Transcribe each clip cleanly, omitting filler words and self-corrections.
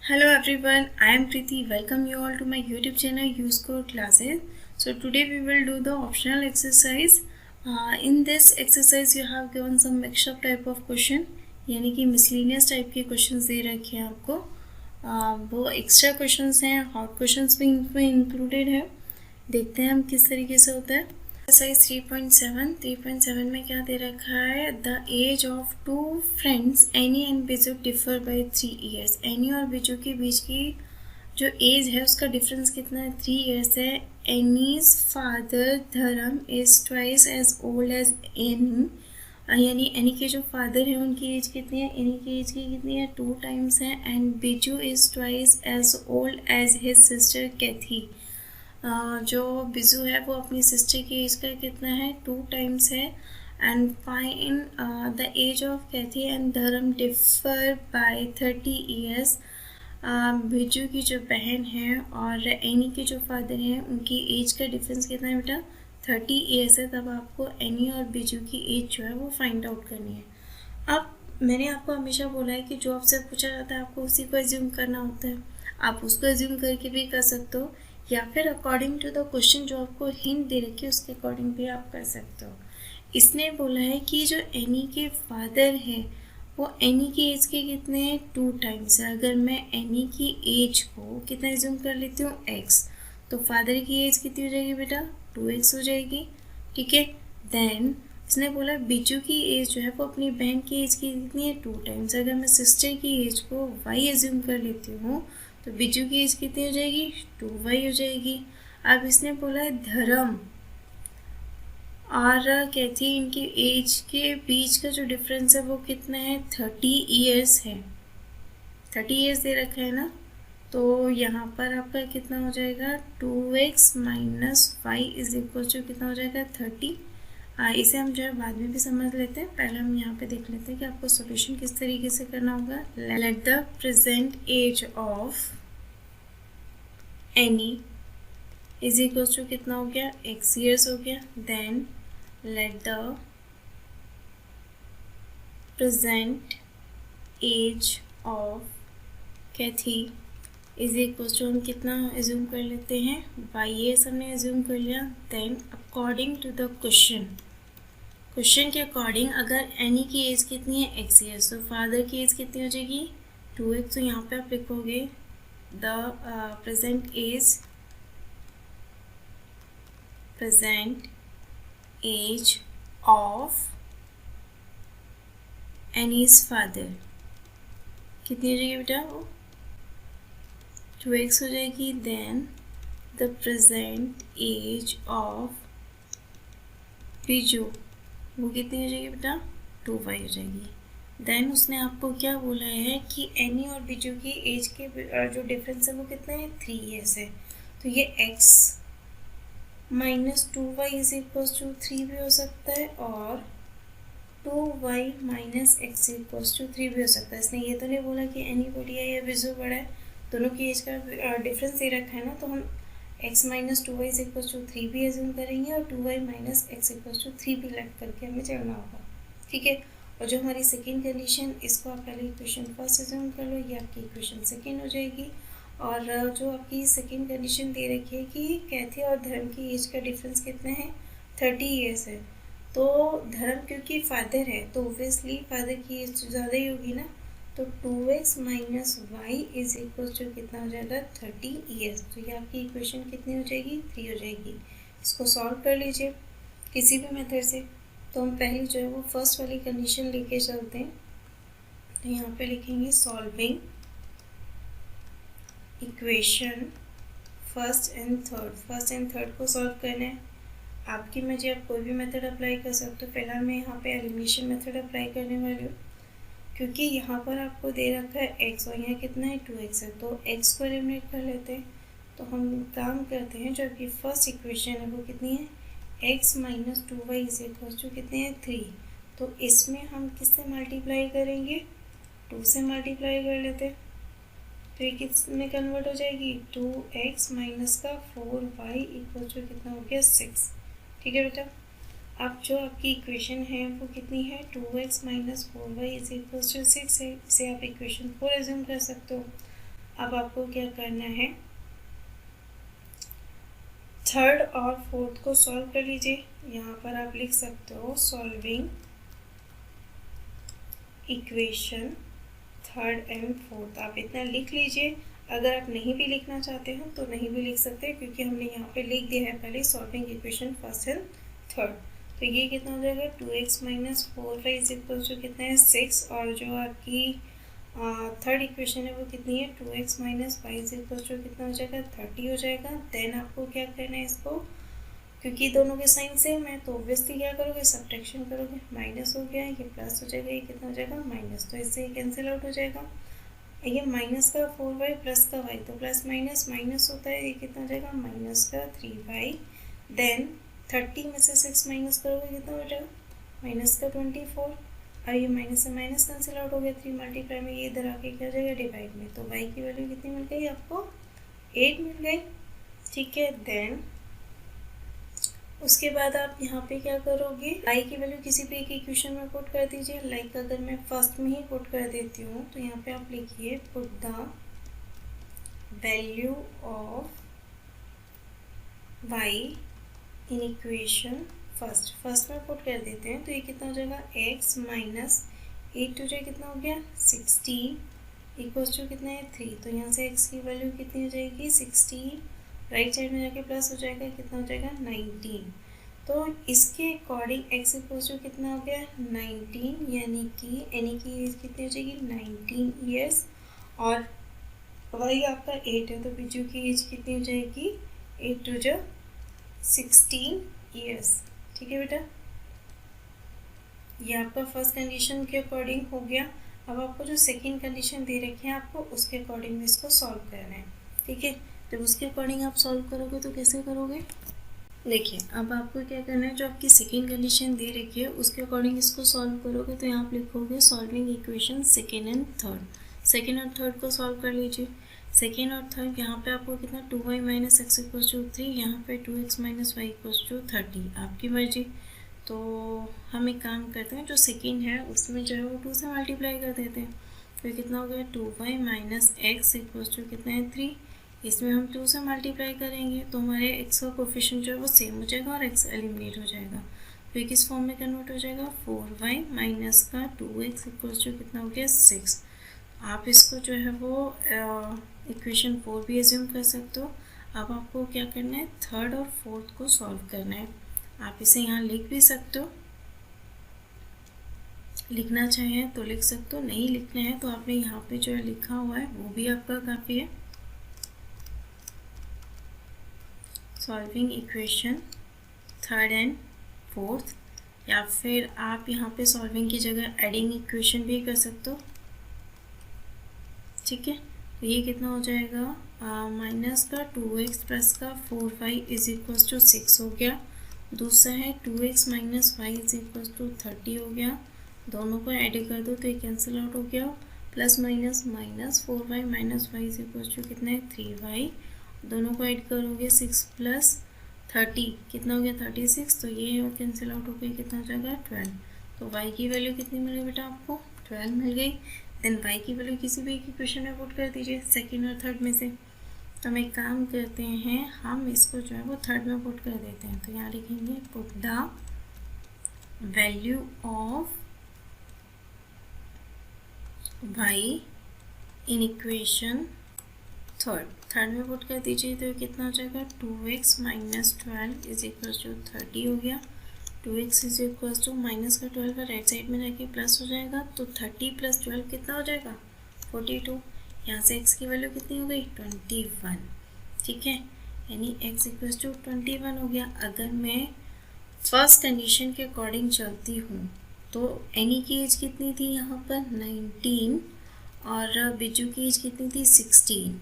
Hello everyone, I am Preeti. Welcome you all to my YouTube channel UScore Classes. So today we will do the optional exercise. In this exercise you have given some mixed up type of question, यानी कि miscellaneous type के questions दे रखे हैं आपको. वो extra questions हैं, hot questions भी इनमें included है. देखते हैं हम किस तरीके से होता है. एक्सरसाइज 3.7 में क्या दे रखा है? The age of two friends Annie and Biju differ by 3 years. Annie और बिजू के बीच की जो एज है उसका डिफरेंस कितना है? 3 ईयर्स है. Annie's father Dharam is twice as old as Annie, यानी एनी के जो फादर है उनकी एज कितनी है? एनी की एज की कितनी है? 2 टाइम्स है. And Biju is twice as old as his sister Kathy. जो बिजू है वो अपनी सिस्टर की एज का कितना है? 2 टाइम्स है. And fine the age of Cathy and Dharam differ by 30 years. Biju की जो बहन है और एनी के जो फादर हैं उनकी एज का डिफरेंस कितना है बेटा? 30 ईयर्स है. तब आपको एनी और बिजू की एज जो है वो फाइंड आउट करनी है. अब मैंने आपको हमेशा बोला है कि जो आपसे पूछा जाता है आपको उसी को एज्यूम करना होता है. आप उसको एज्यूम करके भी कर सकते हो या फिर अकॉर्डिंग टू द क्वेश्चन जो आपको हिंट दे रखी है उसके अकॉर्डिंग भी आप कर सकते हो. इसने बोला है कि जो एनी के फादर है वो एनी की एज के कितने हैं? 2 टाइम्स है. अगर मैं एनी की एज को कितना एज्यूम कर लेती हूँ? x, तो फादर की एज कितनी हो जाएगी बेटा? 2x हो जाएगी. ठीक है. देन इसने बोला बिजू की एज जो है वो अपनी बहन की एज की कितनी है? 2 टाइम्स. अगर मैं सिस्टर की एज को y एज्यूम कर लेती हूँ तो बिजू की एज कितनी हो जाएगी? 2y हो जाएगी. अब इसने बोला है धर्म और कैथी इनकी एज के बीच का जो डिफरेंस है वो कितना है? 30 ईयर्स है. 30 ईयर्स दे रखा है ना, तो यहाँ पर आपका कितना हो जाएगा? 2x minus y is equal to कितना हो जाएगा? 30. इसे हम जो है बाद में भी समझ लेते हैं. पहले हम यहाँ पे देख लेते हैं कि आपको सॉल्यूशन किस तरीके से करना होगा. Let the present age of Annie is equal to कितना हो गया? x ईयर्स हो गया. Then let the present age of Cathy is equal to हम कितना एज्यूम कर लेते हैं? y ईयर्स हमने एज्यूम कर लिया. Then according to the question के अकॉर्डिंग अगर एनी की एज कितनी है? x ईयर्स, तो फादर की एज कितनी हो जाएगी? 2x. तो यहाँ पे आप लिखोगे the present age of Annie's father कितनी हो जाएगी बेटा? वो 2x हो जाएगी. Then the present age of Biju वो कितनी हो जाएगी बेटा? 2y हो जाएगी. देन उसने आपको क्या बोला है कि एनी और बिजू की एज के जो डिफरेंस है वो कितना है? 3 ईयर्स है. तो ये x minus 2y is equal to 3 भी हो सकता है और 2y minus x equal to 3 भी हो सकता है. इसने ये तो नहीं बोला कि एनी बड़ी है या बिजू बड़ा है. दोनों की एज का डिफरेंस दे रखा है ना, तो हम x minus 2y is equal to 3 भी एज्यूम करेंगे और 2y minus x equal to 3 भी लग करके हमें चलना होगा. ठीक है. और जो हमारी सेकेंड कंडीशन, इसको आप पहले इक्वेशन फर्स्ट एज्यूम कर लो, ये आपकी इक्वेशन सेकेंड हो जाएगी. और जो आपकी सेकेंड कंडीशन दे रखी है कि कैथी और धर्म की एज का डिफरेंस कितना है? 30 ईयर्स है. तो धर्म क्योंकि फादर है तो ओब्वियसली फादर की एज ज़्यादा ही होगी ना, तो 2x minus y is equal to कितना हो जाएगा? 30 ईयर्स. तो ये आपकी इक्वेशन कितनी हो जाएगी? 3 हो जाएगी. इसको सॉल्व कर लीजिए किसी भी मेथड से. तो हम पहले जो है वो फर्स्ट वाली कंडीशन लेके चलते हैं. तो यहाँ पे लिखेंगे solving equation first and third को सॉल्व करना है. आपकी मर्जी, आप कोई भी मेथड अप्लाई कर सकते हो. फिलहाल मैं यहाँ पे एलिमिनेशन मेथड अप्लाई करने वाली हूँ क्योंकि यहाँ पर आपको दे रखा है x और यहाँ कितना है? 2x है. तो x को एलिमिनेट कर लेते हैं. तो हम काम करते हैं, जो आपकी फर्स्ट इक्वेशन है वो कितनी है? x minus 2y is equal to कितने हैं? 3. तो इसमें हम किससे मल्टीप्लाई करेंगे? 2 से मल्टीप्लाई कर लेते हैं. तो ये किस में कन्वर्ट हो जाएगी? 2x माइनस का 4y इक्वल टू कितना हो गया? 6. ठीक है बेटा. अब जो आपकी इक्वेशन है वो कितनी है? 2x minus 4y is equal to 6 है. इसे आप इक्वेशन 4 एज्यूम कर सकते हो. अब आपको क्या करना है, थर्ड और फोर्थ को सॉल्व कर लीजिए। यहाँ पर आप लिख सकते हो solving equation third and fourth, आप इतना लिख लीजिए। अगर आप नहीं भी लिखना चाहते हो तो नहीं भी लिख सकते, क्योंकि हमने यहाँ पे लिख दिया है पहले solving equation first and third. तो ये कितना हो जाएगा, 2x minus 4y is equal to कितना है 6, और जो आपकी थर्ड इक्वेशन है वो कितनी है 2x minus y is equal to कितना हो जाएगा 30 हो जाएगा। देन आपको क्या करना है, इसको क्योंकि दोनों के साइन सेम है तो ऑब्वियसली क्या करोगे, सब्ट्रैक्शन करोगे। माइनस हो गया, ये प्लस हो जाएगा, ये कितना हो जाएगा माइनस, तो इससे ये कैंसिल आउट हो जाएगा। ये माइनस का 4y प्लस का y, तो प्लस माइनस माइनस होता है, ये कितना हो जाएगा माइनस का 3y। देन 30 में से 6 माइनस करोगे कितना हो जाएगा माइनस का 24, और ये माइनस से माइनस कैंसिल आउट हो गया। 3 मल्टीप्लाई में ये इधर आके क्या हो जाएगा डिवाइड में, तो y की वैल्यू कितनी मिल गई आपको 8 मिल गई। ठीक है, देन उसके बाद आप यहाँ पे क्या करोगे, y की वैल्यू किसी भी एक इक्वेशन में पुट कर दीजिए। लाइक अगर मैं फर्स्ट में ही पुट कर देती हूँ तो यहाँ पे आप लिखिए put the value of y in equation first में पुट कर देते हैं, तो ये कितना हो जाएगा x माइनस 8 हो जाए कितना हो गया 16 इक्वल्स टू कितना है 3। तो यहाँ से x की वैल्यू कितनी हो जाएगी 16, राइट साइड में जाके प्लस हो जाएगा, कितना हो जाएगा 19। तो इसके अकॉर्डिंग x इक्वल्स टू कितना हो गया 19, यानी कि एनी की एज कितनी हो जाएगी 19 ईयर्स, और y आपका 8 है तो बिजू की एज कितनी हो जाएगी 8 टू जो 16 ईयर्स। ठीक है बेटा, ये आपका फर्स्ट कंडीशन के अकॉर्डिंग हो गया। अब आपको जो सेकंड कंडीशन दे रखी है आपको उसके अकॉर्डिंग में इसको सॉल्व करना है। ठीक है, जब उसके अकॉर्डिंग आप सॉल्व करोगे तो कैसे करोगे, देखिए अब आपको क्या करना है, जो आपकी सेकंड कंडीशन दे रखी है उसके अकॉर्डिंग इसको सॉल्व करोगे। तो यहाँ आप लिखोगे solving equation second and third. Second और थर्ड को सॉल्व कर लीजिए। सेकेंड और थर्ड यहाँ पे आपको कितना 2y minus x equals to 3, यहाँ पे 2x minus Y equals to 30, आपकी मर्जी। तो हम एक काम करते हैं, जो सेकेंड है उसमें जो है वो 2 से मल्टीप्लाई कर देते हैं, तो कितना हो गया 2y minus x equals to कितना है 3, इसमें हम 2 से मल्टीप्लाई करेंगे तो हमारे x का कोफिशिएंट जो है वो सेम हो जाएगा और x एलिमिनेट हो जाएगा। तो ये किस फॉर्म में कन्वर्ट हो जाएगा 4y माइनस का 2x इक्वल्स टू कितना हो गया 6। आप इसको जो है वो इक्वेशन 4 भी एज्यूम कर सकते हो। अब आपको क्या करना है, थर्ड और फोर्थ को सॉल्व करना है। आप इसे यहाँ लिख भी सकते हो, लिखना चाहें तो लिख सकते हो, नहीं लिखना है तो आपने यहाँ पे जो है लिखा हुआ है वो भी आपका काफ़ी है। Solving equation third and fourth, या फिर आप यहाँ पे सॉल्विंग की जगह एडिंग इक्वेशन भी कर सकते हो। ठीक है, तो ये कितना हो जाएगा माइनस का 2x प्लस का 4y इज इक्वल्स टू 6 हो गया। दूसरा है 2x minus y is equals to 30 हो गया। दोनों को ऐड कर दो तो ये कैंसिल आउट हो गया, plus minus minus 4y minus y is equals to कितना है 3y। दोनों को ऐड करोगे 6 प्लस 30 कितना हो गया 36, तो ये कैंसिल आउट हो गया, कितना हो जाएगा 12। तो y की वैल्यू कितनी मिल गई बेटा आपको 12 मिल गई। देन y की वैल्यू किसी भी एक इक्वेशन में पुट कर दीजिए सेकेंड और थर्ड में से। तो हम एक काम करते हैं, हम इसको जो है वो थर्ड में पुट कर देते हैं। तो यहाँ लिखेंगे put the value of y in equation third में पुट कर दीजिए। तो कितना हो जाएगा 2x minus 12 is equal to 30 हो गया। 2x is equal to minus का 12 राइट साइड में जाके प्लस हो जाएगा, तो 30 प्लस 12 कितना हो जाएगा 42। यहाँ से x की वैल्यू कितनी हो गई 21। ठीक है, यानी x इक्वल टू 21 हो गया। अगर मैं फर्स्ट कंडीशन के अकॉर्डिंग चलती हूँ तो एनी की एज कितनी थी यहाँ पर 19, और बिजू की एज कितनी थी 16।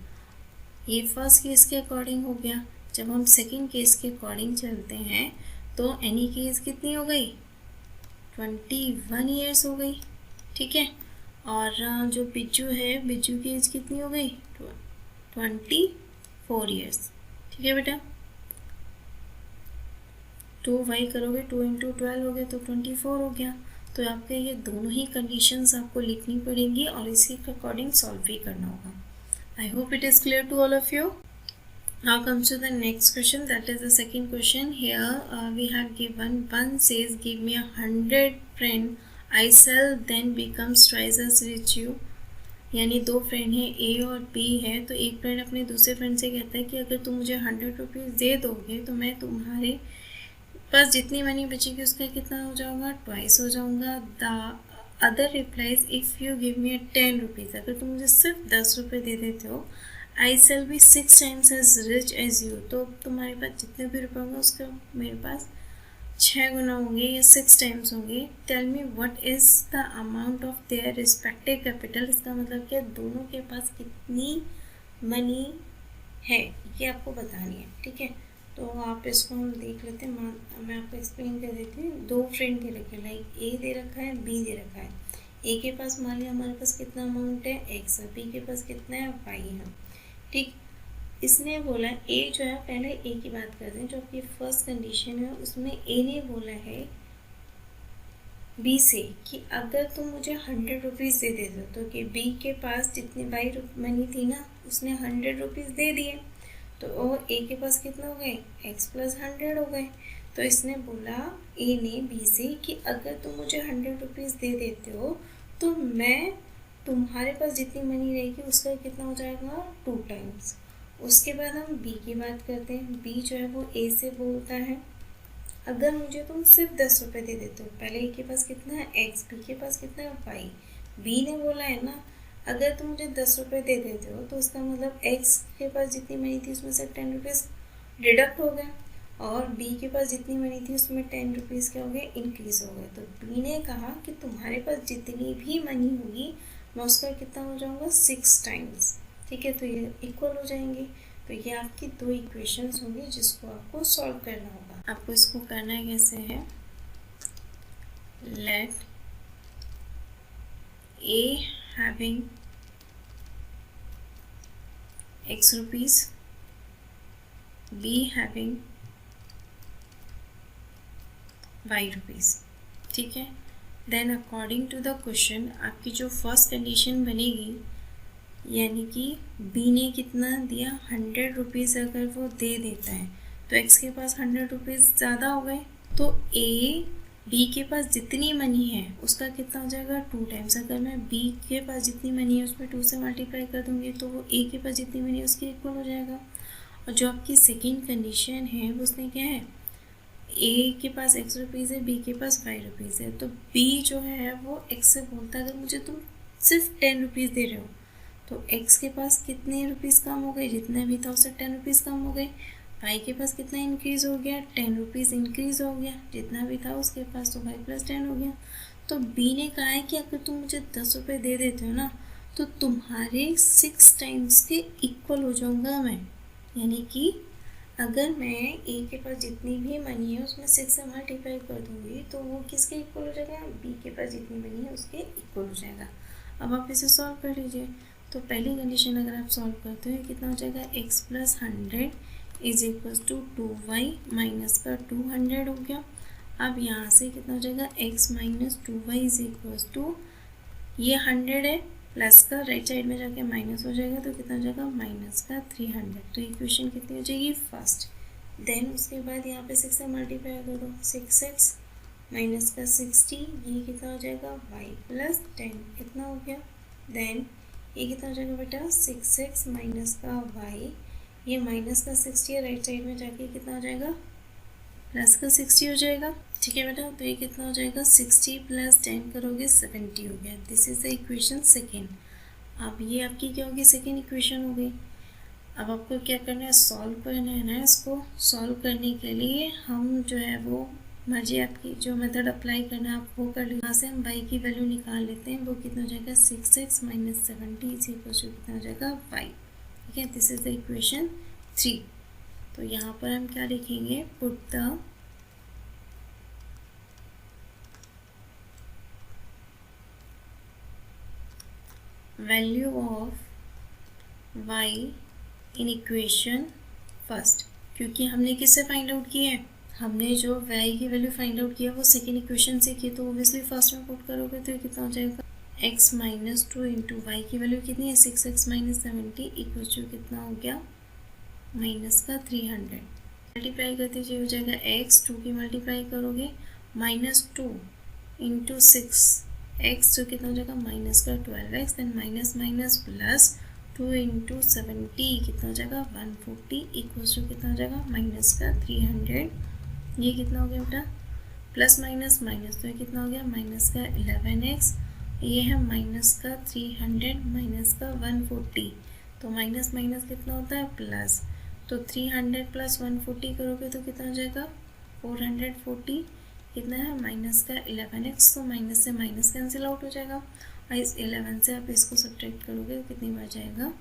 ये फर्स्ट केस के अकॉर्डिंग हो गया। जब हम सेकंड केस के अकॉर्डिंग चलते हैं तो एनी की एज कितनी हो गई 21 ईयर्स हो गई। ठीक है, और जो बिज्जू है बिज्जू की एज कितनी हो गई 24 ईयर्स। ठीक है बेटा, 2y करोगे 2 इंटू 12 हो गया तो 24 हो गया। तो आपके ये दोनों ही कंडीशंस आपको लिखनी पड़ेंगी और इसी के अकॉर्डिंग सॉल्व भी करना होगा। I hope it is clear to all of you. Now comes to the next question, that is the second question. Here we have given, one says give me 100 friend, I sell then becomes twice as rich you. यानी दो friend हैं, ए और B है, तो एक friend अपने दूसरे friend से कहता है कि अगर तुम मुझे 100 रुपीज़ दे दोगे तो मैं तुम्हारे पास जितनी मनी बचेगी उसका कितना हो जाऊंगा, ट्वाइस हो जाऊंगा. The other replies if you give me 10 rupees, अगर तुम मुझे सिर्फ 10 रुपये दे देते हो, I shall be 6 times as rich as you, तो तुम्हारे पास जितने भी रुपये होंगे उसका मेरे पास 6 गुना होंगे या 6 टाइम्स होंगे. Tell me what is the amount of their respective capital. इसका मतलब क्या, दोनों के पास कितनी मनी है ये आपको बतानी है. ठीक है, तो आप इसको हम देख लेते हैं. मैं आपको एक्सप्लेन कर देती हूँ. दो फ्रेंड दे रखे हैं, लाइक ए दे रखा है, बी दे रखा है. ए के पास मान लिया हमारे पास कितना अमाउंट है, एक्स है. बी के पास कितना है, वाई है. ठीक, इसने बोला ए जो है, पहले ए की बात करते हैं. जो आपकी फर्स्ट कंडीशन है उसमें ए ने बोला है बी से कि अगर तुम मुझे 100 रुपीज़ दे देते हो, तो कि बी के पास जितनी वाई मनी थी ना, उसने 100 रुपीज़ दे दिए, तो ए के पास कितना हो गए, एक्स प्लस 100 हो गए. तो इसने बोला, ए ने बी से, कि अगर तुम मुझे 100 रुपीज़ दे देते हो तो मैं तुम्हारे पास जितनी मनी रहेगी उसका कितना हो जाएगा, 2 टाइम्स. उसके बाद हम बी की बात करते हैं. बी जो है वो ए से बोलता है अगर मुझे तुम सिर्फ 10 रुपये दे देते हो. पहले ए के पास कितना है, एक्स, बी के पास कितना है, वाई. बी ने बोला है ना, अगर तुम मुझे 10 रुपये दे देते हो तो उसका मतलब एक्स के पास जितनी मनी थी उसमें से 10 रुपीज़ डिडक्ट हो गए, और बी के पास जितनी मनी थी उसमें 10 रुपीज़ क्या हो गए, इंक्रीज़ हो गए. तो बी ने कहा कि तुम्हारे पास जितनी भी मनी होगी मैं उसका कितना हो जाऊँगा, 6 टाइम्स. ठीक है, तो ये इक्वल हो जाएंगे. तो ये आपकी दो इक्वेशंस होंगी जिसको आपको सॉल्व करना होगा. आपको इसको करना कैसे है, let A having x rupees, B having y rupees. ठीक है, then according to the question आपकी जो फर्स्ट कंडीशन बनेगी, यानी कि बी ने कितना दिया, 100 रुपीज़ अगर वो दे देता है तो एक्स के पास 100 रुपीज़ ज़्यादा हो गए, तो ए बी के पास जितनी मनी है उसका कितना हो जाएगा, 2 टाइम्स. अगर मैं बी के पास जितनी मनी है उसमें 2 से मल्टीप्लाई कर दूँगी तो वो ए के पास जितनी मनी है उसकी इक्वल हो जाएगा. और जो आपकी सेकेंड कंडीशन है वो उसमें क्या है, ए के पास x रुपीज़ है, बी के पास y रुपीज़ है. तो बी जो है वो x से बोलता है अगर मुझे तुम सिर्फ 10 रुपीज़ दे रहे हो, तो x के पास कितने रुपीज़ कम हो गए, जितना भी था उससे 10 रुपीज़ कम हो गए. y के पास कितना इंक्रीज़ हो गया, 10 रुपीज़ इंक्रीज़ हो गया, जितना भी था उसके पास, तो y प्लस 10 हो गया. तो b ने कहा है कि अगर तुम मुझे 10 रुपये दे देते हो ना, तो तुम्हारे 6 टाइम्स के इक्वल हो जाऊँगा मैं. यानी कि अगर मैं ए के पास जितनी भी मनी है उसमें 6 से मल्टीप्लाई कर दूँगी तो वो किसके इक्वल हो जाएगा, बी के पास जितनी मनी है उसके इक्वल हो जाएगा. अब आप इसे सॉल्व कर लीजिए. तो पहली कंडीशन अगर आप सॉल्व करते हो कितना हो जाएगा, x plus 100 is equal to 2y minus का 200 हो गया. अब यहाँ से कितना हो जाएगा, x minus 2y is equal to, ये 100 है, प्लस का राइट साइड में जाके माइनस हो जाएगा, तो कितना हो जाएगा, माइनस का 300. तो इक्वेशन कितनी हो जाएगी, फर्स्ट. देन उसके बाद यहाँ पे 6 से मल्टीप्लाई कर दो, 6x माइनस का 60, ये कितना हो जाएगा, y प्लस 10, इतना हो गया. देन ये कितना हो जाएगा बेटा, 6x माइनस का y, ये माइनस का 60 है, राइट साइड में जाके कितना हो जाएगा, प्लस का 60 हो जाएगा. ठीक है बेटा, तो ये कितना हो जाएगा, 60 प्लस 10 करोगे 70 हो गया. This is the equation second. अब ये आपकी क्या होगी, सेकेंड इक्वेशन हो गई. अब आपको क्या करना है, सॉल्व करना है ना. इसको सॉल्व करने के लिए हम जो है वो मर्जी आपकी जो मेथड अप्लाई करना है आप वो कर लीजिए. यहाँ से हम y की वैल्यू निकाल लेते हैं. वो कितना हो जाएगा, 6x minus 70 is equal to कितना हो जाएगा, y. ठीक है, दिस इज द इक्वेशन 3. तो यहाँ पर हम क्या लिखेंगे, put the value of y in equation first. क्योंकि हमने किससे फाइंड आउट किया है, हमने जो y की वैल्यू फाइंड आउट किया वो सेकेंड इक्वेशन से की, तो ओबियसली फर्स्ट में पुट करोगे तो ये कितना हो जाएगा, x माइनस 2 इंटू वाई की वैल्यू कितनी है 6x माइनस 70 इक्वल टू कितना हो गया माइनस का 300। मल्टीप्लाई करते हुए हो जाएगा x 2 की मल्टीप्लाई करोगे माइनस 2 इंटू 6x जो कितना हो जाएगा माइनस का 12x then minus minus plus 2 into 70 कितना हो जाएगा 140 इक्वल टू कितना हो जाएगा माइनस का 300। ये कितना हो गया बेटा प्लस माइनस माइनस तो ये कितना हो गया माइनस का 11x, ये है माइनस का 300 माइनस का 140, तो माइनस माइनस कितना होता है प्लस, तो 300 प्लस 140 करोगे तो कितना हो जाएगा 440, कितना है माइनस का 11x, तो माइनस से माइनस कैंसिल आउट हो जाएगा और इस 11 से आप इसको सब्ट्रैक्ट करोगे तो कितनी बार जाएगा,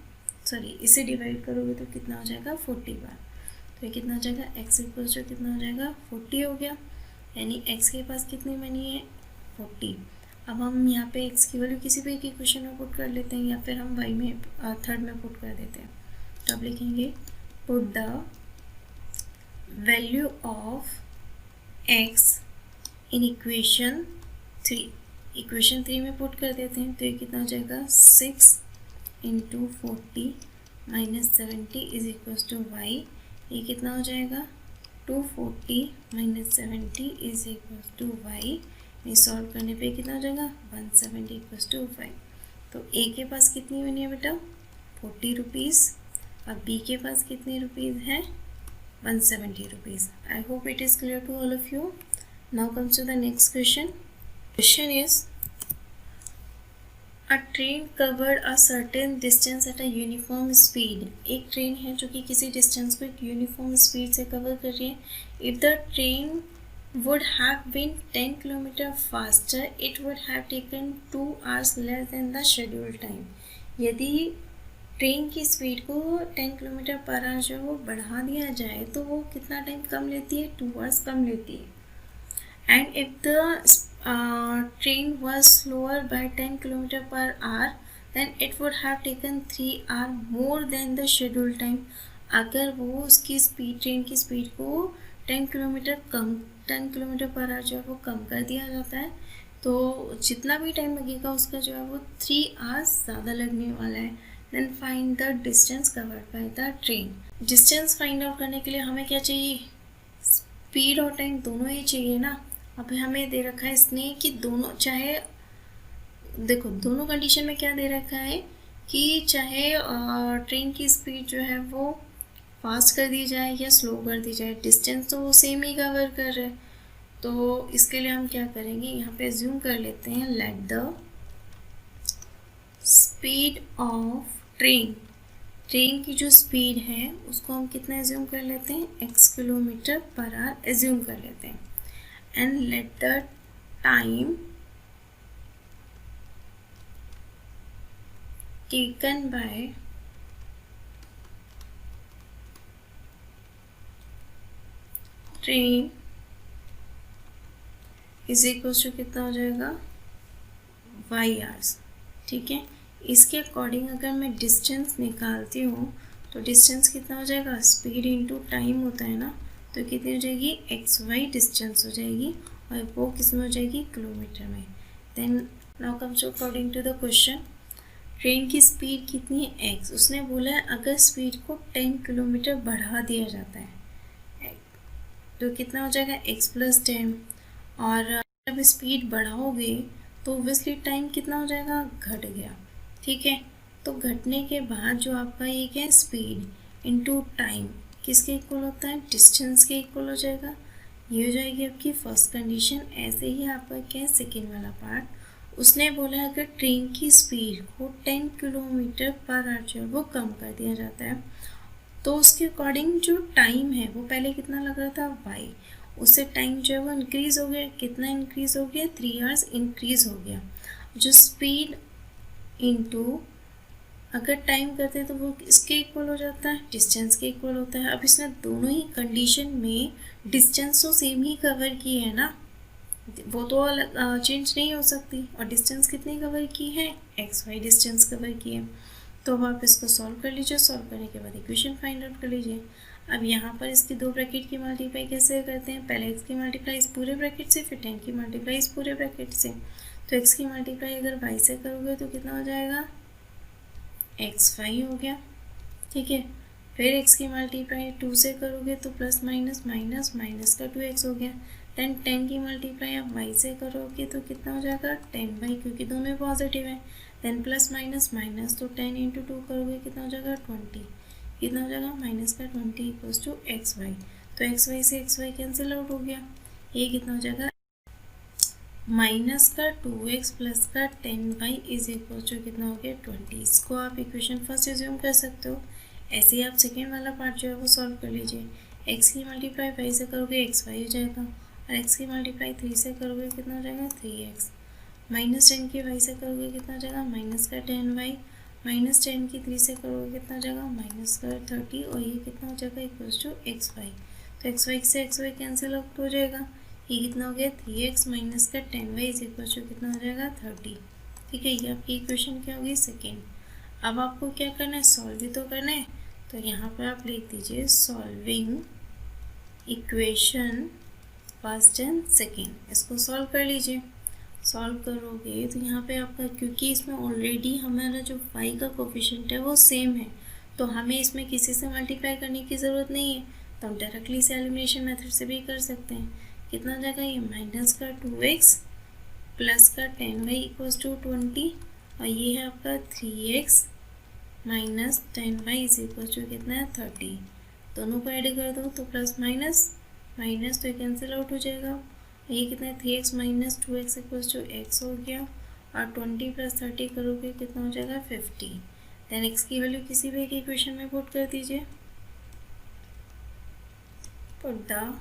सॉरी इसे डिवाइड करोगे तो कितना हो जाएगा 40 बार, तो ये कितना हो जाएगा x इक्वल टू कितना हो जाएगा 40 हो गया, यानी x के पास कितनी बनी है 40। अब हम यहाँ पे x की वैल्यू किसी भी इक्वेशन में पुट कर लेते हैं या फिर हम y में थर्ड में पुट कर देते हैं, तो अब लिखेंगे put the value of x in equation 3, equation 3 में पुट कर देते हैं तो ये कितना हो जाएगा 6 into 40 minus 70 is equal to y, ये कितना हो जाएगा 240 minus 70 is equal to y, ये सॉल्व करने पे कितना हो जाएगा 170 इक्वल टू 5। तो a के पास कितनी बनी है बेटा 40 रुपीज़, अब b के पास कितने रुपीज़ है 170 rupees. I hope it is clear to all of you. Now comes to the next question. Question is A train covered a certain distance at a uniform speed. एक train है जो कि किसी distance को एक uniform speed से cover कर रही है। If the train would have been 10 km faster, it would have taken 2 hours less than the scheduled time. यदि ट्रेन की स्पीड को 10 km पर आवर जो वो बढ़ा दिया जाए तो वो कितना टाइम कम लेती है 2 hours कम लेती है। And if the train was slower by 10 km per hour, then it would have taken 3 hours more than the scheduled time. अगर वो उसकी स्पीड ट्रेन की स्पीड को 10 किलोमीटर पर आवर जो है वो कम कर दिया जाता है तो जितना भी टाइम लगेगा उसका जो है वो 3 hours ज़्यादा लगने वाला है। Then find the distance covered by the train. Distance find out करने के लिए हमें क्या चाहिए स्पीड और टाइम दोनों ही चाहिए ना। अभी हमें दे रखा है इसने कि दोनों, चाहे देखो दोनों कंडीशन में क्या दे रखा है कि चाहे ट्रेन की स्पीड जो है वो फास्ट कर दी जाए या स्लो कर दी जाए, डिस्टेंस तो वो सेम ही कवर कर रहे हैं। तो इसके लिए हम क्या करेंगे यहाँ पे एज्यूम कर लेते हैं let the speed of train की जो स्पीड है उसको हम कितना एज्यूम कर लेते हैं x kilometre per hour assume कर लेते हैं and let the time taken by train is equal to कितना हो जाएगा y hours। ठीक है, इसके अकॉर्डिंग अगर मैं डिस्टेंस निकालती हूँ तो डिस्टेंस कितना हो जाएगा स्पीड इंटू टाइम होता है ना, तो कितनी हो जाएगी XY डिस्टेंस हो जाएगी और वो किस में हो जाएगी किलोमीटर में। Then now comes according to the question, train की स्पीड कितनी है x, उसने बोला है अगर स्पीड को 10 किलोमीटर बढ़ा दिया जाता है तो कितना हो जाएगा x प्लस 10, और जब स्पीड बढ़ाओगे तो ऑब्वियसली टाइम कितना हो जाएगा घट गया। ठीक है, तो घटने के बाद जो आपका ये क्या है स्पीड इनटू टाइम किसके इक्वल होता है डिस्टेंस के इक्वल हो जाएगा। ये हो जाएगी आपकी फर्स्ट कंडीशन। ऐसे ही आपका क्या है सेकेंड वाला पार्ट, उसने बोला अगर ट्रेन की स्पीड को 10 किलोमीटर पर आवर जो है वो कम कर दिया जाता है तो उसके अकॉर्डिंग जो टाइम है वो पहले कितना लग रहा था y, उससे टाइम जो है वो इंक्रीज़ हो गया, कितना इंक्रीज़ हो गया 3 hours इंक्रीज़ हो गया। जो स्पीड इनटू अगर टाइम करते हैं तो वो इसके इक्वल हो जाता है डिस्टेंस के इक्वल होता है। अब इसने दोनों ही कंडीशन में डिस्टेंस तो सेम ही कवर की है ना, वो तो चेंज नहीं हो सकती, और डिस्टेंस कितनी कवर की है XY डिस्टेंस कवर की है। तो अब आप इसको सॉल्व कर लीजिए, सॉल्व करने के बाद इक्वेशन फाइंड आउट कर लीजिए। अब यहाँ पर इसकी दो ब्रैकेट की मल्टीप्लाई कैसे करते हैं, पहले x की मल्टीप्लाई इस पूरे ब्रैकेट से, फिर 10 की मल्टीप्लाई इस पूरे ब्रैकेट से। तो x की मल्टीप्लाई अगर y से करोगे तो कितना हो जाएगा, xy हो गया, ठीक है। फिर x की मल्टीप्लाई 2 से करोगे तो प्लस माइनस माइनस माइनस का 2x हो गया। देन 10 की मल्टीप्लाई आप y से करोगे तो कितना हो जाएगा, 10y, क्योंकि दोनों पॉजिटिव है। देन प्लस माइनस माइनस, तो 10 इंटू 2 करोगे कितना हो जाएगा, 20, कितना हो जाएगा, माइनस का 20 इक्वल्स टू xy। तो xy से xy कैंसिल आउट हो गया, ये कितना हो जाएगा, माइनस का 2x प्लस का 10y इज इक्वल टू कितना हो गया, 20। इसको आप इक्वेशन फर्स्ट एज्यूम कर सकते हो। ऐसे ही आप सेकेंड वाला पार्ट जो है वो सॉल्व कर लीजिए। x की मल्टीप्लाई y से करोगे xy हो जाएगा, और x की मल्टीप्लाई 3 से करोगे कितना हो जाएगा, 3x। माइनस 10 की y से करोगे कितना हो जाएगा, माइनस का 10y। माइनस 10 की 3 से करोगे कितना हो जाएगा, माइनस का 30, और ये कितना हो जाएगा, इक्वल्स टू xy। तो xy से xy कैंसिल आउट हो जाएगा, ये कितना हो गया, 3x माइनस का 10y इज इक्वल टू कितना हो जाएगा, 30। ठीक है, ये आपकी इक्वेशन क्या होगी, सेकेंड। अब आपको क्या करना है, सॉल्व भी तो करना है। तो यहाँ पर आप लिख दीजिए solving equation first and second. इसको सॉल्व कर लीजिए। सॉल्व करोगे तो यहाँ पे आपका, क्योंकि इसमें ऑलरेडी हमारा जो y का कोफिशिएंट है वो सेम है, तो हमें इसमें किसी से मल्टीप्लाई करने की ज़रूरत नहीं है, तो हम डायरेक्टली इसे एलिमिनेशन मेथड से भी कर सकते हैं। कितना हो जाएगा, ये माइनस का 2x प्लस का 10y इक्वल्स टू 20, और ये है आपका 3x minus 10y is equal to कितना है, 30। दोनों को ऐड कर दो तो प्लस माइनस माइनस, तो ये कैंसिल आउट हो जाएगा। ये कितना है, 3x minus 2x equals to x हो गया, और 20 प्लस 30 करोगे कितना हो जाएगा, 50। देन x की वैल्यू किसी भी एक इक्वेशन में पुट कर दीजिए। Put the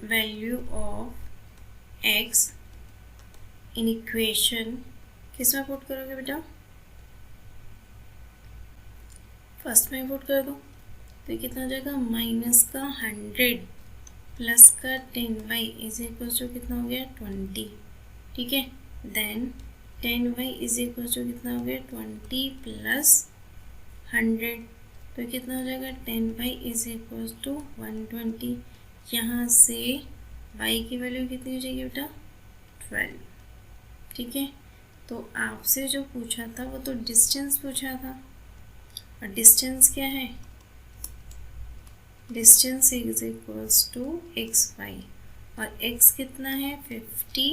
value of x in equation, किस में पुट करोगे बेटा, फर्स्ट में पुट कर दो, तो ये कितना हो जाएगा, माइनस का 100 प्लस का 10y इज इक्वल टू कितना हो गया, 20। ठीक है, then 10y is equal to कितना हो गया, 20 प्लस 100, तो कितना हो जाएगा, 10y इज इक्वल टू 120। यहाँ से y की वैल्यू कितनी हो जाएगी बेटा, 12। ठीक है, तो आपसे जो पूछा था वो तो डिस्टेंस पूछा था, और डिस्टेंस क्या है, distance is equals to xy, और x कितना है 50,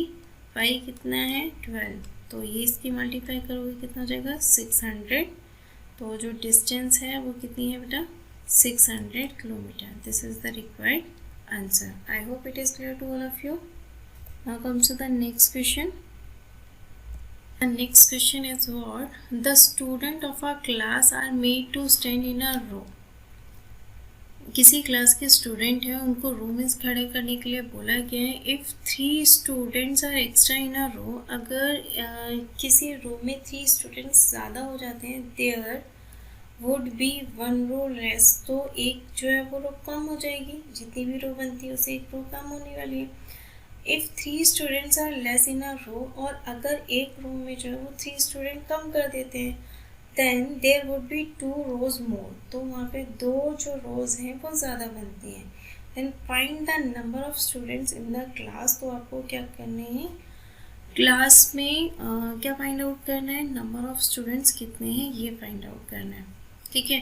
y कितना है 12, तो ये इसकी मल्टीप्लाई करोगे कितना हो जाएगा 600। तो जो डिस्टेंस है वो कितनी है बेटा, 600 kilometre. This is the required answer. I hope it is clear to all of you. Now comes to the next question. The next question is what? The student of a class are made to stand in a row. किसी class के student हैं, उनको रो में खड़े करने के लिए बोला गया है. If 3 students are extra in a रो, अगर किसी रो में 3 स्टूडेंट्स ज़्यादा हो जाते हैं, there would be 1 row less, तो एक जो है वो रो कम हो जाएगी. जितनी भी रो बनती है उससे एक रो कम होने वाली है. If 3 students are less in a row, और अगर एक रो में जो है वो 3 स्टूडेंट कम कर देते हैं, देन देयर वुड बी 2 रोज मोर, तो वहाँ पे 2 जो रोज हैं वो ज़्यादा बनती हैं. Then find the number of students in the class. तो आपको क्या करने हैं, क्लास में क्या फाइंड आउट करना है, नंबर ऑफ स्टूडेंट्स कितने हैं ये फाइंड आउट करना है. ठीक है,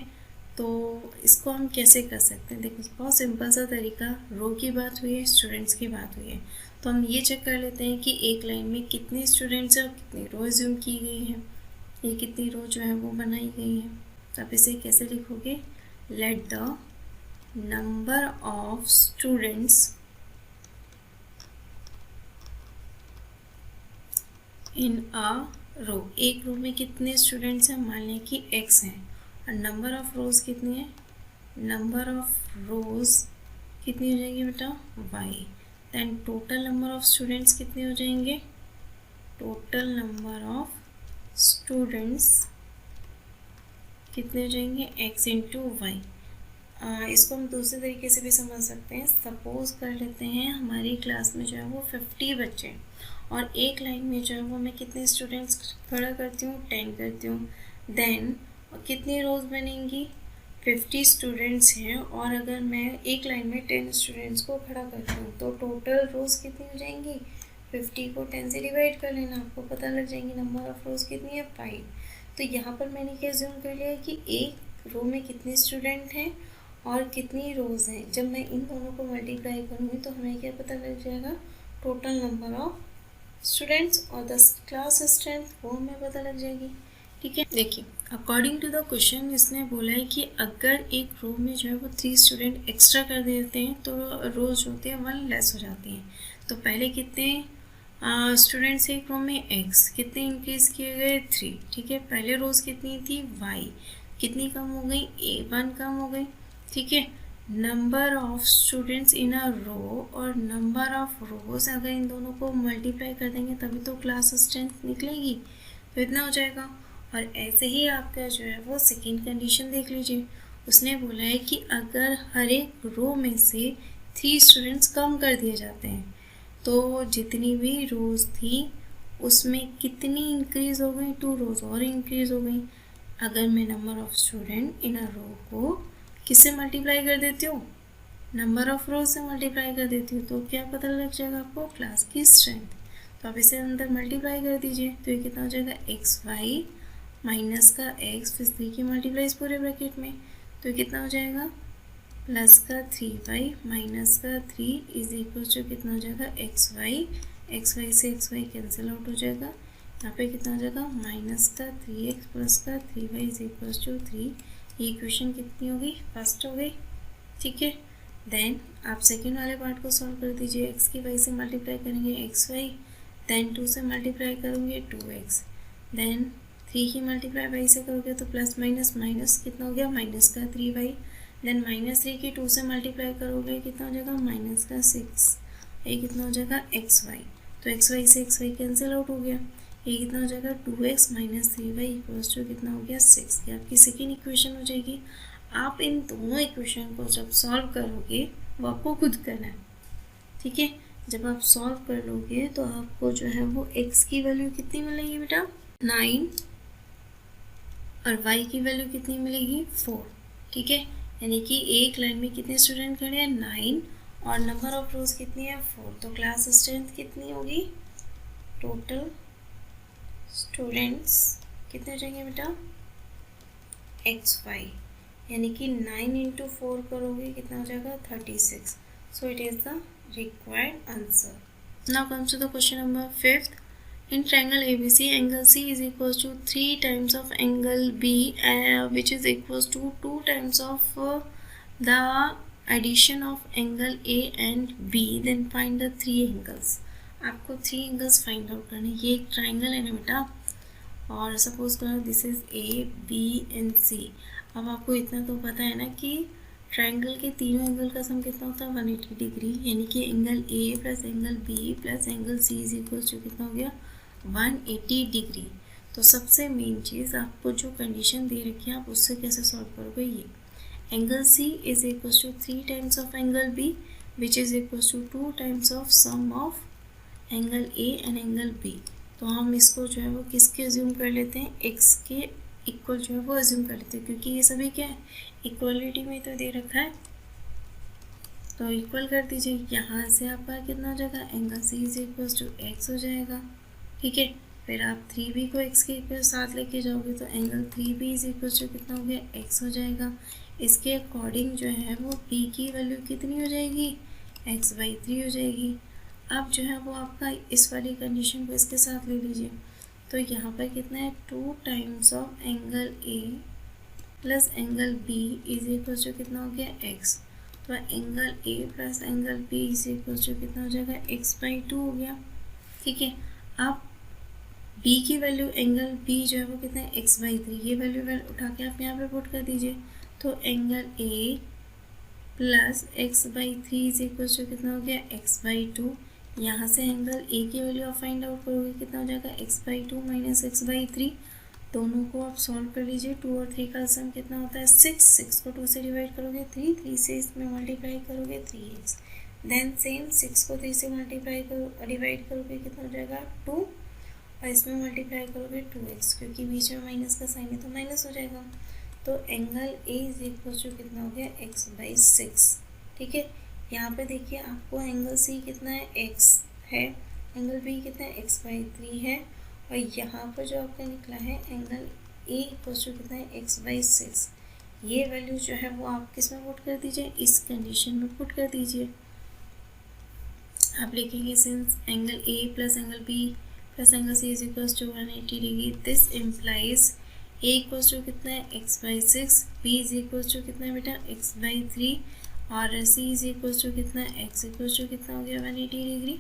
तो इसको हम कैसे कर सकते हैं, देखो बहुत सिंपल सा तरीका. रो की बात हुई है, स्टूडेंट्स की बात हुई है, तो हम ये चेक कर लेते हैं कि एक लाइन में कितने स्टूडेंट्स हैं और कितनी रो एज्यूम की गई हैं, ये कितनी रो जो है वो बनाई गई है. तो आप इसे कैसे लिखोगे, let the number of students in a row, एक रो में कितने स्टूडेंट्स हैं, मान लें कि x हैं, और नंबर ऑफ रोज कितनी है, नंबर ऑफ रोज कितनी हो जाएगी बेटा, y. Then total number of students कितने हो जाएंगे, टोटल नंबर ऑफ स्टूडेंट्स कितने हो जाएंगे, x इंटू वाई. इसको हम दूसरे तरीके से भी समझ सकते हैं. सपोज कर लेते हैं हमारी क्लास में जो है वो 50 बच्चे हैं, और एक लाइन में जो है वो मैं कितने स्टूडेंट्स खड़ा करती हूँ, 10 करती हूँ. देन कितनी रोज बनेंगी, 50 स्टूडेंट्स हैं और अगर मैं एक लाइन में 10 स्टूडेंट्स को खड़ा करती हूँ तो टोटल रोज कितनी हो जाएंगी? 50 को 10 से डिवाइड कर लेना, आपको पता लग जाएंगी नंबर ऑफ रोज कितनी है 5। तो यहाँ पर मैंने क्या अज्यूम कर लिया कि एक रो में कितने स्टूडेंट हैं और कितनी रोज हैं। जब मैं इन दोनों को मल्टीप्लाई करूँगी तो हमें क्या पता लग जाएगा? टोटल नंबर ऑफ स्टूडेंट्स और द क्लास स्ट्रेंथ वो हमें पता लग जाएगी। ठीक है, देखिए अकॉर्डिंग टू द क्वेश्चन इसने बोला है कि अगर एक रो में जो है वो 3 स्टूडेंट एक्स्ट्रा कर देते हैं तो रोज होते हैं 1 लेस हो जाती हैं। तो पहले कितने स्टूडेंट्स एक रो में x कितने इंक्रीज किए गए 3। ठीक है, पहले रोज कितनी थी y कितनी कम हो गई a1 कम हो गई। ठीक है, number of students in a row और नंबर ऑफ रोज अगर इन दोनों को मल्टीप्लाई कर देंगे तभी तो क्लास स्ट्रेंथ निकलेगी, तो इतना हो जाएगा। और ऐसे ही आपका जो है वो सेकेंड कंडीशन देख लीजिए, उसने बोला है कि अगर हर एक रो में से 3 स्टूडेंट्स कम कर दिए जाते हैं तो जितनी भी रोज थी उसमें कितनी इंक्रीज हो गई? 2 रोज और इंक्रीज हो गई। अगर मैं number of student in a रो को किससे मल्टीप्लाई कर देती हूँ? नंबर ऑफ रोज से मल्टीप्लाई कर देती हूँ, तो क्या पता लग जाएगा आपको? क्लास की स्ट्रेंथ। तो आप इसे अंदर मल्टीप्लाई कर दीजिए, तो ये कितना हो जाएगा? एक्स वाई माइनस का एक्स फिर 3 की मल्टीप्लाई इस पूरे ब्रैकेट में, तो कितना हो जाएगा? प्लस का 3y माइनस का 3 इज इक्वल टू कितना हो जाएगा? एक्स वाई से एक्स वाई कैंसिल आउट हो जाएगा। यहाँ पे कितना हो जाएगा? माइनस का 3x प्लस का 3y इज इक्वल टू 3। ये इक्वेशन कितनी होगी? फर्स्ट हो गई। ठीक है, देन आप सेकेंड वाले पार्ट को सॉल्व कर दीजिए। x की y से मल्टीप्लाई करेंगे एक्स वाई, देन 2 से मल्टीप्लाई करोगे 2x, देन 3 की मल्टीप्लाई y से करोगे तो प्लस माइनस माइनस कितना हो गया? माइनस का 3y, देन -3 की 2 से मल्टीप्लाई करोगे कितना हो जाएगा? माइनस का 6। ये कितना हो जाएगा? एक्स वाई, तो एक्स वाई से एक्स वाई कैंसिल आउट हो गया। ये कितना हो जाएगा? 2x minus 3y equals to कितना हो गया? 6। ये आपकी सेकेंड इक्वेशन हो जाएगी। आप इन दोनों इक्वेशन को जब सॉल्व करोगे वो आपको खुद करना है। ठीक है, जब आप सॉल्व कर लोगे तो आपको जो है वो x की वैल्यू कितनी मिलेगी बेटा? 9 और y की वैल्यू कितनी मिलेगी? 4। ठीक है, यानी कि एक लाइन में कितने स्टूडेंट खड़े हैं? 9 और नंबर ऑफ रोज कितनी है? 4। तो क्लास स्ट्रेंथ कितनी होगी? टोटल स्टूडेंट्स कितने हो जाएंगे बेटा? xy, यानी कि 9 इंटू 4 करोगे कितना हो जाएगा? 36। So it is the required answer. Now comes to the question number 5th. In triangle ABC, angle C is equals to 3 times of angle B, which is equals to 2 times of the addition of angle A and B. Then find the 3 angles. आपको 3 angles find out करने। ये एक triangle है ना बेटा, और suppose करो this is A, B and C। अब आपको इतना तो पता है ना कि ट्राइंगल के तीनों एंगल का सम कितना होता है? 180 डिग्री, यानी कि angle A plus angle B plus angle C is equal to कितना हो गया? 180 डिग्री। तो सबसे मेन चीज़ आपको जो कंडीशन दे रखी है आप उससे कैसे सॉल्व करोगे? ये angle C is equal to 3 times of angle B which is equal to 2 times of sum of angle A and angle B। तो हम इसको जो है वो किसके अज्यूम कर लेते हैं? x के इक्वल जो है वो अज्यूम कर लेते हैं, क्योंकि ये सभी क्या है? इक्वलिटी में तो दे रखा है, तो इक्वल कर दीजिए। यहाँ से आपका कितना हो जाएगा? Angle C is equal to x हो जाएगा। ठीक है, फिर आप 3b को x के साथ लेके जाओगे तो angle 3b is equal to कितना हो गया? x हो जाएगा। इसके अकॉर्डिंग जो है वो b की वैल्यू कितनी हो जाएगी? x/3 हो जाएगी। अब जो है वो आपका इस वाली कंडीशन को इसके साथ ले लीजिए, तो यहाँ पर कितना है? 2 times of angle A plus angle B is equal to कितना हो गया? x। तो angle A plus angle B is equal to कितना हो जाएगा? x/2 हो गया। ठीक है, अब B की वैल्यू एंगल B जो है वो कितना है? x/3। ये वैल्यू उठा के आप यहाँ पे पुट कर दीजिए, तो angle A plus x/3 is equal to कितना हो गया? x/2। यहाँ से एंगल A की वैल्यू आप फाइंड आउट करोगे कितना हो जाएगा? x/2 minus x/3। दोनों को आप सॉल्व कर लीजिए। 2 और 3 का सम कितना होता है? 6। 6 को 2 से डिवाइड करोगे 3, 3 से इसमें मल्टीप्लाई करोगे 3x, देन सेम 6 को 3 से मल्टीप्लाई डिवाइड करोगे कितना हो जाएगा? 2, और इसमें मल्टीप्लाई करोगे 2x, क्योंकि बीच में माइनस का साइन है तो माइनस हो जाएगा। तो angle A is equal to कितना हो गया x/6। ठीक है, यहाँ पे देखिए आपको एंगल सी कितना है x है, एंगल बी कितना है x/3 है, और यहाँ पर जो आपका निकला है एंगल ए इक्वल टू कितना है x/6। ये वैल्यू जो है वो आप किस में पुट कर दीजिए, इस कंडीशन में पुट कर दीजिए। आप लिखेंगे since angle A plus angle B plus angle C is equal to 180 degree, this implies A equal to कितना है x/6, B is equal to कितना है बेटा x/3, और सी इज इक्वल टू कितना है x इक्वल टू कितना हो गया 180 डिग्री।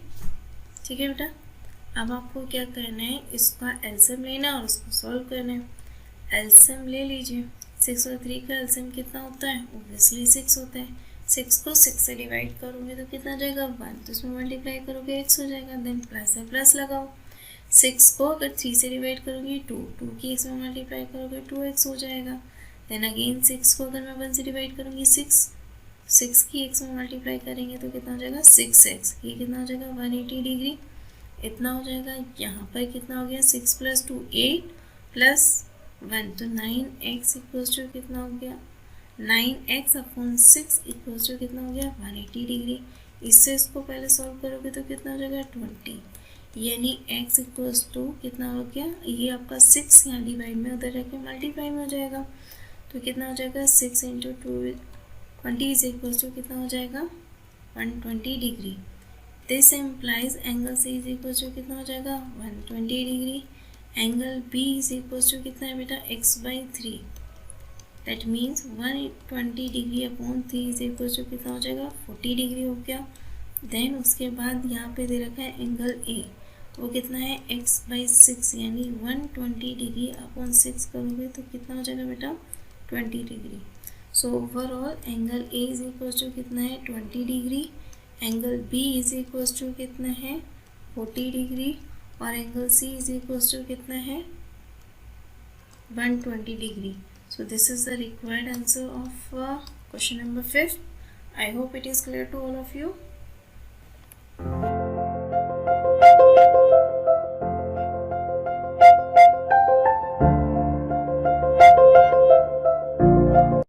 ठीक है बेटा, अब आपको क्या करना है, इसका एलसीएम लेना और उसको सॉल्व करना है। एलसीएम ले लीजिए, 6 और 3 का एलसीएम कितना होता है, ओब्वियसली 6 होता है। 6 को 6 से डिवाइड करोगे तो कितना जाएगा 1, तो इसमें मल्टीप्लाई करोगे x हो जाएगा, देन प्लस है प्लस लगाओ। 6 को अगर 3 से डिवाइड करोगे 2 की x में मल्टीप्लाई करोगे 2x हो जाएगा, देन अगेन 6 को अगर मैं 1 से डिवाइड करूँगी 6 की x में मल्टीप्लाई करेंगे तो कितना हो जाएगा 6x, ये कितना हो जाएगा 180 डिग्री, इतना हो जाएगा। यहाँ पर कितना हो गया 6 + 2 8 प्लस 1, तो 9x इक्वल्स टू कितना हो गया 9x/6 इक्वल्स टू कितना हो गया 180 डिग्री। इससे इसको पहले सॉल्व करोगे तो कितना हो जाएगा 20, यानी x इक्वल्स टू कितना हो गया, ये आपका 6 यहाँ डिवाइड में उधर रह के मल्टीप्लाई में हो जाएगा, तो कितना हो जाएगा 6 × 2 20 इज इक्वल्स टू कितना हो जाएगा 120 degree. This implies angle C is equals to कितना हो जाएगा 120 degree, angle B is equals to कितना है बेटा x/3, that means 120 degree upon 3 is equals to कितना हो जाएगा 40 डिग्री हो गया। देन उसके बाद यहाँ पे दे रखा है एंगल ए, वो कितना है x/6, यानी 120 डिग्री अपॉन 6 करोगे तो कितना हो जाएगा बेटा 20 degree. So overall angle A is equals to कितना है 20 degree, angle B is equals to कितना है 40 डिग्री, और angle C is equals to कितना है 120 degree. So this is the required answer of question number 5. I hope it is clear to all of you.